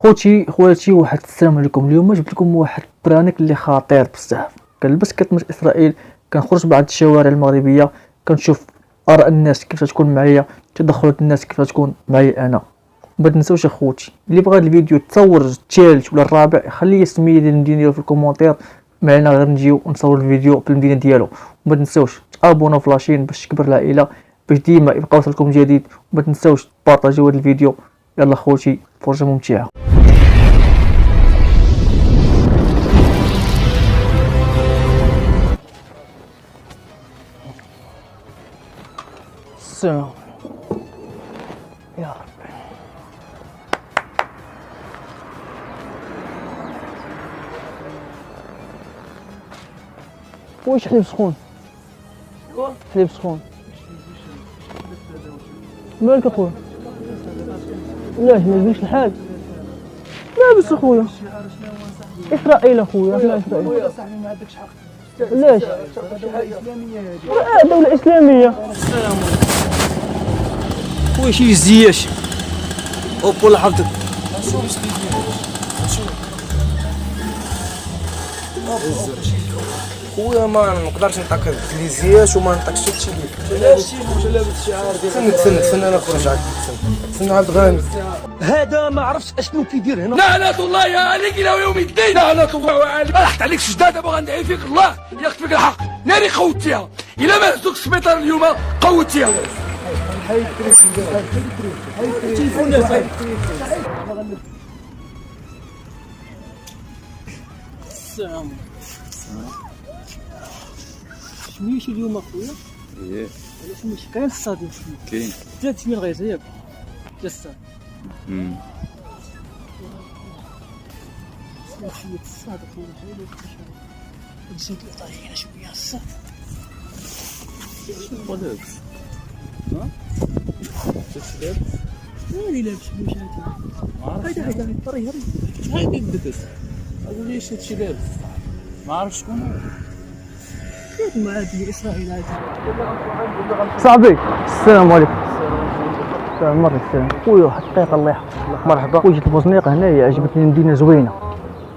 خواتي واحد السلام عليكم. اليوم جبت لكم واحد برانيك اللي خطير بزاف. كنلبس كتمة اسرائيل، كنخرج بعض الشوارع المغربيه، كنشوف اراء الناس كيف تكون معايا، تدخلات الناس كيف تكون معايا انا. وما تنساوش اخوتي اللي بغى الفيديو تصور الثالث ولا الرابع خليه السميه ديال المدينه ديالو في الكومونتير، معنا غير نجيو ونصور الفيديو في المدينه ديالو. وما تنساوش تابوناو في لاشين باش تكبر العائله، باش ديما يبقى وصلكم جديد. وما تنساوش تبارطاجيو هذا الفيديو. يلا خوتي، فرجه ممتعه. السلام يا ربي. واش حليب سخون؟ حليب سخون. مالك اخويا؟ علاش ما يجيش الحال؟ لابس اخويا. اسرائيل اخويا، احنا اسرائيل. علاش؟ دولة اسلامية. خويا شي زياش اوبو لحظتك. خويا ما نقدرش نعطيك ليزياش وما نعطيكش شي شي. علاش واش لابس شعار ديال استنى انا نخرج عاد. استنى عبد الغني. هذا ما عرفتش اشنو كيدير هنا. لعنة الله عليك الى يوم الدين. لعنة الله عليك. راحت عليك شداد دابا غندعي فيك الله ياخذ فيك الحق. ناري قوتيها الا ما هزوك السبيطار اليوم قوتيها. حيد التليفون يا صاحبي. السلام شميش اليوم اخويا؟ ايه علاش ماشي كاين الصاد كاين 3000 غير ياك جسد شويه الصاد اخويا نزيد طايحين شويه الصاد شنو لابس؟ ها؟ اش لابس؟ ماني لابس واش هادي هيدا طري هادي يدك قالوا لي هادشي لابس ما عرفتش شكون هو. كيف ما هادي اسرائيل هادي صاحبي السلام عليكم. السلام عليكم. السلام خويا، واحد الدقيقه الله يحفظك. مرحبا خويا، جيت البوزنيقه هنايا عجبتني المدينه زوينه.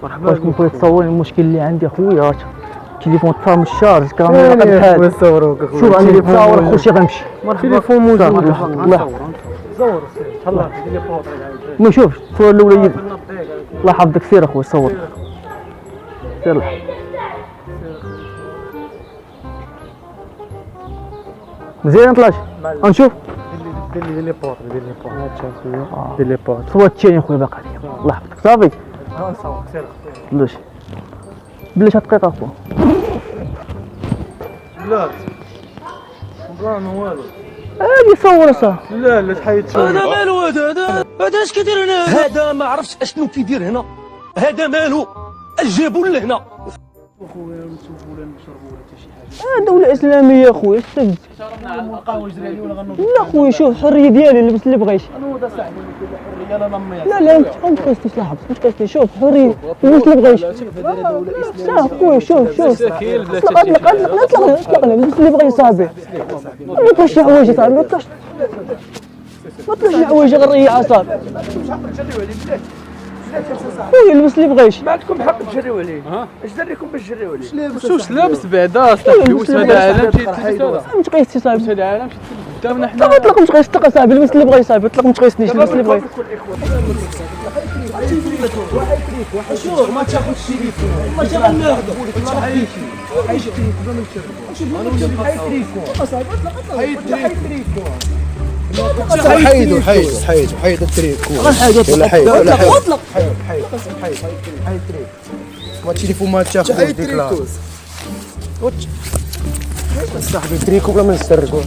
مرحبا باش كنت بغيت تصور المشكل اللي عندي اخويا. التليفون طفى من الشارج، الكاميرا قد نصوروك اخويا. شوف عندي تصاور خوشي غنمشي. التليفون موجود. الله صور الله دير لي فوطو. ما شوف الصوره الاولى الله يحفظك. سير اخويا صور. سير لحق. مزيان طلعت غنشوف. دير لي بوط. دير لي بوط. الصوره الثانيه اخويا باقا لي. الله يحفظك صافي. نصور سير بلاش دقيقه اخويا. لا ما والو. هادي صور صافي. لا تحيد هذا مالو هذا اش كيدير هنا؟ هذا ما عرفتش اشنو كيدير هنا. هذا مالو جابوا لهنا اخويا نشوفوا ولا نشربوا ولا حتى شي حاجه. دولة إسلامية خويا. شربنا على القهوه جرالي ولا غنوض. لا خويا شوف الحرية ديالي نلبس اللي بغيت. غنوض صاحبي الحريه لا نمي. لا ما تقيسنيش لحظة، ما تقيسنيش. شوف حرية نلبس اللي بغيت. لا خويا شوف اطلق نلبس اللي بغيت صاحبي. ما كاينش شي حوايج صاحبي، ما كاينش شي حوايج غير ريعة صاحبي. خويا لبس اللي بغيت. ما عندكم حق تجريو عليه. اش دريكم باش تجريو عليه؟ واش لابس بعدا صاحبي؟ واش هذا عالم ما تقيسنيش صاحبي. هذا عالم قدامنا حنا. اطلق ما تقيس صاحبي. لبس اللي بغيت صاحبي. اطلق ما تقيسنيش. لبس اللي بغيت. شوف ما تاخذش التليفون. ما شغل ناخذه. حيد التليفون. حيد التليفون. اطلق حيد ما التليفون ما تاخذوش ديك لا. صاحبي التريكو بلا ما نسرقو.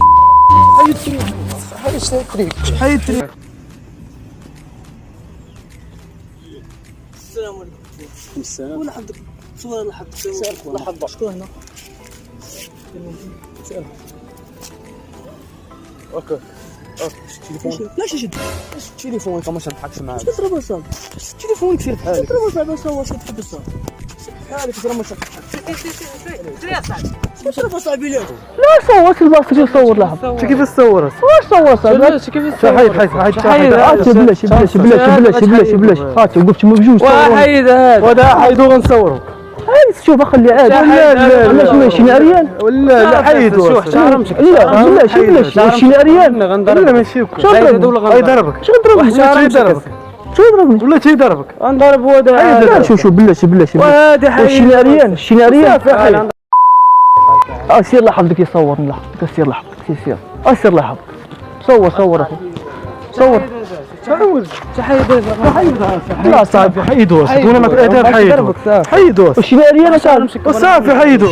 حيد التريكو. السلام عليكم. السلام. ولا حدك صور ولا حدك ولا حد شكون هنا؟ اوكي التليفون. لا شد التليفون ما تضحكش معايا. تضرب صاحبي. التليفون كثير بحالك. تضرب صاحبي. صور شد حد الصاحبي. بحالك زعما ما تضحكش. شوف صاحبي له لا صور الباص يصور لها. انت كيفاش تصور؟ واش صور صاحبي؟ حيد بلاش هاتي وقفت بجوج حيد هذا وهذا حيدو غنصورو. حيد شوف اخلي عادي. لا ماشي عريان ولا لا حيدو. لا بلاش ماشي عريان. لا ماشي غيضربك. شو نضربك؟ شو ضربني؟ ولا تيضربك. نضرب هذا. لا شوف بلاش. وهذا حيد. عريان. سير لحظتك يصور لحظتك. سير لحظتك سير. سير لحظتك. صور اخي. صور. لا صاحبي حيدو. وانا ما كنت حيدو. حيدو. وش عريان صاحبي؟ وصافي حيدو.